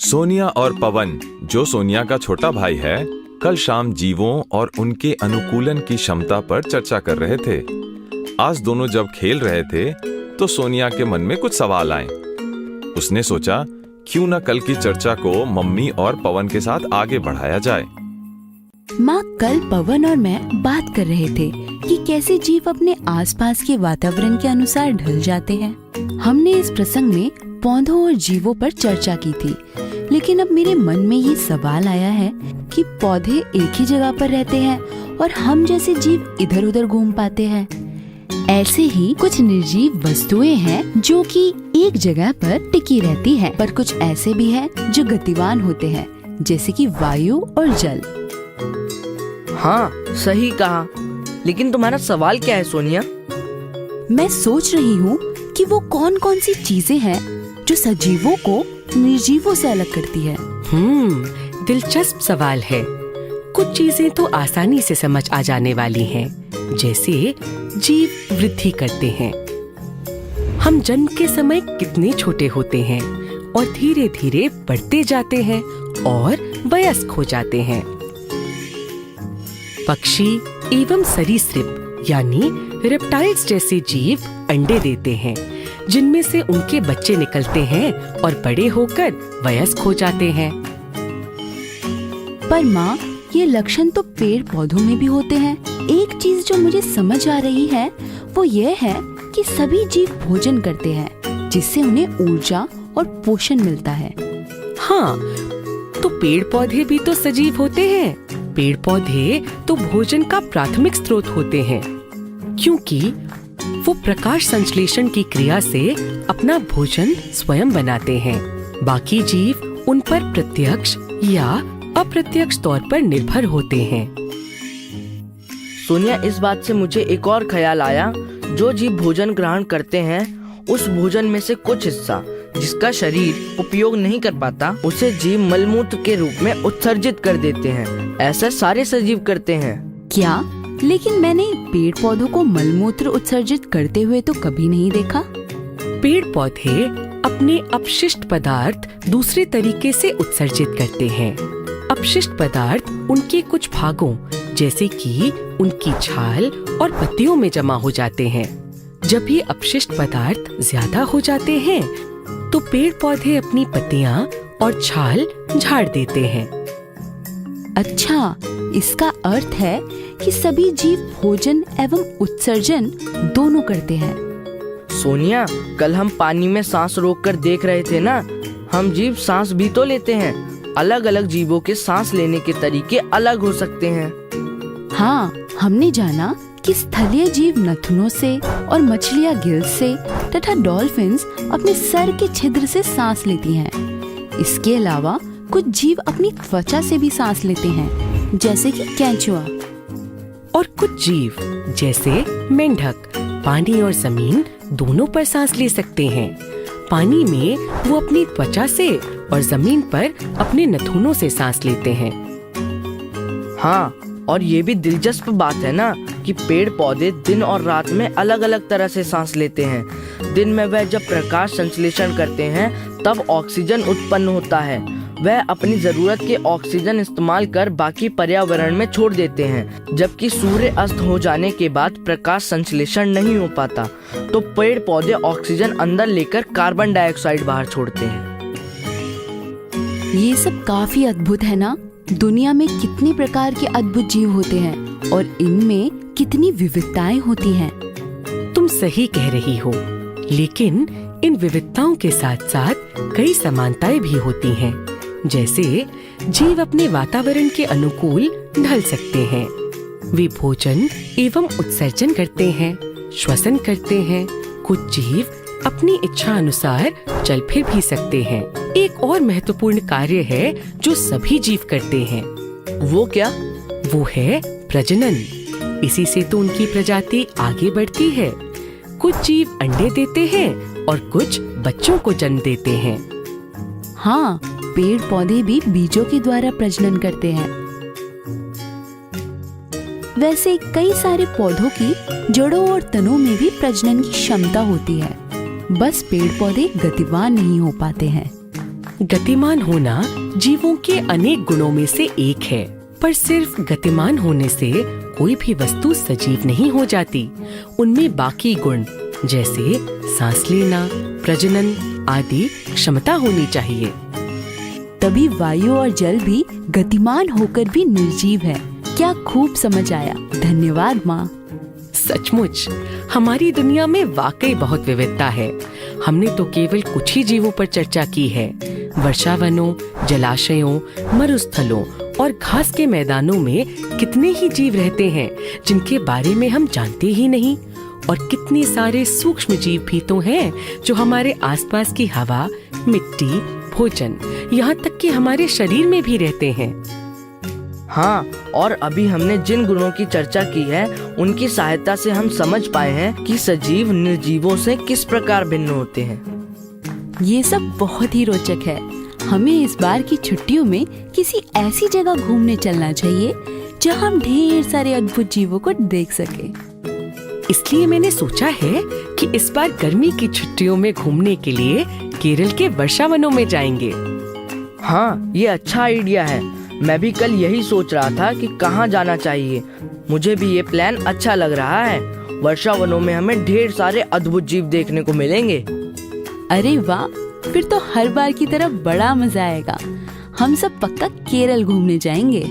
सोनिया और पवन, जो सोनिया का छोटा भाई है, कल शाम जीवों और उनके अनुकूलन की क्षमता पर चर्चा कर रहे थे। आज दोनों जब खेल रहे थे तो सोनिया के मन में कुछ सवाल आए। उसने सोचा क्यों न कल की चर्चा को मम्मी और पवन के साथ आगे बढ़ाया जाए। माँ, कल पवन और मैं बात कर रहे थे कि कैसे जीव अपने आसपास के वातावरण के अनुसार ढल जाते हैं। हमने इस प्रसंग में पौधों और जीवों पर चर्चा की थी, लेकिन अब मेरे मन में ये सवाल आया है कि पौधे एक ही जगह पर रहते हैं और हम जैसे जीव इधर उधर घूम पाते हैं। ऐसे ही कुछ निर्जीव वस्तुएं हैं जो कि एक जगह पर टिकी रहती हैं, पर कुछ ऐसे भी हैं जो गतिवान होते हैं, जैसे कि वायु और जल। हाँ, सही कहा। लेकिन तुम्हारा सवाल क्या है सोनिया? मैं सोच रही हूँ कि वो कौन कौन सी चीजें हैं जो सजीवों को निर्जीवों से अलग करती है। दिलचस्प सवाल है। कुछ चीजें तो आसानी से समझ आ जाने वाली हैं, जैसे जीव वृद्धि करते हैं। हम जन्म के समय कितने छोटे होते हैं और धीरे धीरे बढ़ते जाते हैं और वयस्क हो जाते हैं। पक्षी एवं सरीसृप यानी रेप्टाइल्स जैसे जीव अंडे देते हैं, जिनमें से उनके बच्चे निकलते हैं और बड़े होकर वयस्क हो जाते हैं। पर माँ, ये लक्षण तो पेड़ पौधों में भी होते हैं। एक चीज जो मुझे समझ आ रही है वो ये है कि सभी जीव भोजन करते हैं, जिससे उन्हें ऊर्जा और पोषण मिलता है। हाँ, तो पेड़ पौधे भी तो सजीव होते हैं। पेड़ पौधे तो भोजन का प्राथमिक स्रोत होते हैं, क्योंकि वो प्रकाश संश्लेषण की क्रिया से अपना भोजन स्वयं बनाते हैं। बाकी जीव उन पर प्रत्यक्ष या अप्रत्यक्ष तौर पर निर्भर होते हैं। सोनिया, इस बात से मुझे एक और ख्याल आया। जो जीव भोजन ग्रहण करते हैं, उस भोजन में से कुछ हिस्सा जिसका शरीर उपयोग नहीं कर पाता, उसे जीव मलमूत्र के रूप में उत्सर्जित कर देते हैं। ऐसा सारे सजीव करते हैं। क्या? लेकिन मैंने पेड़ पौधों को मलमूत्र उत्सर्जित करते हुए तो कभी नहीं देखा। पेड़ पौधे अपने अपशिष्ट पदार्थ दूसरे तरीके से उत्सर्जित करते हैं। अपशिष्ट पदार्थ उनके कुछ भागों, जैसे कि उनकी छाल और पत्तियों में जमा हो जाते हैं। जब ये अपशिष्ट पदार्थ ज्यादा हो जाते हैं, तो पेड़ पौधे अपनी पत्तियां और छाल झाड़ देते हैं। अच्छा, इसका अर्थ है कि सभी जीव भोजन एवं उत्सर्जन दोनों करते हैं। सोनिया, कल हम पानी में सांस रोककर देख रहे थे ना। हम जीव सांस भी तो लेते हैं। अलग अलग जीवों के सांस लेने के तरीके अलग हो सकते हैं। हाँ, हमने जाना कि स्थलीय जीव नथुनों से और मछलियाँ गिल्स से तथा डॉल्फिन्स अपने सर के छिद्र से सांस लेती हैं। इसके अलावा कुछ जीव अपनी त्वचा से भी सांस लेते हैं, जैसे कि केंचुआ। और कुछ जीव जैसे मेंढक पानी और जमीन दोनों पर सांस ले सकते हैं। पानी में वो अपनी त्वचा से और जमीन पर अपने नथुनों से सांस लेते हैं। हाँ, और ये भी दिलचस्प बात है ना कि पेड़ पौधे दिन और रात में अलग अलग तरह से सांस लेते हैं। दिन में वह जब प्रकाश संश्लेषण करते हैं, तब ऑक्सीजन उत्पन्न होता है। वह अपनी जरूरत के ऑक्सीजन इस्तेमाल कर बाकी पर्यावरण में छोड़ देते हैं। जबकि सूर्य अस्त हो जाने के बाद प्रकाश संश्लेषण नहीं हो पाता, तो पेड़ पौधे ऑक्सीजन अंदर लेकर कार्बन डाइऑक्साइड बाहर छोड़ते हैं। ये सब काफी अद्भुत है ना। दुनिया में कितने प्रकार के अद्भुत जीव होते हैं और इनमें कितनी विविधताएं होती हैं। तुम सही कह रही हो, लेकिन इन विविधताओं के साथ साथ कई समानताएं भी होती हैं। जैसे जीव अपने वातावरण के अनुकूल ढल सकते हैं। वे भोजन एवं उत्सर्जन करते हैं, श्वसन करते हैं। कुछ जीव अपनी इच्छा अनुसार चल फिर भी सकते हैं। एक और महत्वपूर्ण कार्य है जो सभी जीव करते हैं। वो क्या? वो है प्रजनन। इसी से तो उनकी प्रजाति आगे बढ़ती है। कुछ जीव अंडे देते हैं और कुछ बच्चों को जन्म देते हैं। हाँ, पेड़ पौधे भी बीजों के द्वारा प्रजनन करते हैं। वैसे कई सारे पौधों की जड़ों और तनों में भी प्रजनन की क्षमता होती है, बस पेड़ पौधे गतिवान नहीं हो पाते हैं। गतिमान होना जीवों के अनेक गुणों में से एक है, पर सिर्फ गतिमान होने से कोई भी वस्तु सजीव नहीं हो जाती। उनमें बाकी गुण जैसे सांस लेना, प्रजनन आदि क्षमता होनी चाहिए। तभी वायु और जल भी गतिमान होकर भी निर्जीव है। क्या खूब समझ आया, धन्यवाद माँ। सचमुच हमारी दुनिया में वाकई बहुत विविधता है। हमने तो केवल कुछ ही जीवों पर चर्चा की है। वर्षावनों, जलाशयों, मरुस्थलों और घास के मैदानों में कितने ही जीव रहते हैं जिनके बारे में हम जानते ही नहीं। और कितने सारे सूक्ष्म जीव भी तो हैं जो हमारे आसपास की हवा, मिट्टी, भोजन, यहाँ तक कि हमारे शरीर में भी रहते हैं। हाँ, और अभी हमने जिन गुणों की चर्चा की है उनकी सहायता से हम समझ पाए हैं कि सजीव निर्जीवों से किस प्रकार भिन्न होते हैं। ये सब बहुत ही रोचक है। हमें इस बार की छुट्टियों में किसी ऐसी जगह घूमने चलना चाहिए जहाँ हम ढेर सारे अद्भुत जीवों को देख सके। इसलिए मैंने सोचा है कि इस बार गर्मी की छुट्टियों में घूमने के लिए केरल के वर्षावनों में जाएंगे। हाँ, ये अच्छा आइडिया है। मैं भी कल यही सोच रहा था कि कहाँ जाना चाहिए। मुझे भी ये प्लान अच्छा लग रहा है। वर्षावनों में हमें ढेर सारे अद्भुत जीव देखने को मिलेंगे। अरे वाह, फिर तो हर बार की तरह बड़ा मजा आएगा। हम सब पक्का केरल घूमने जाएंगे।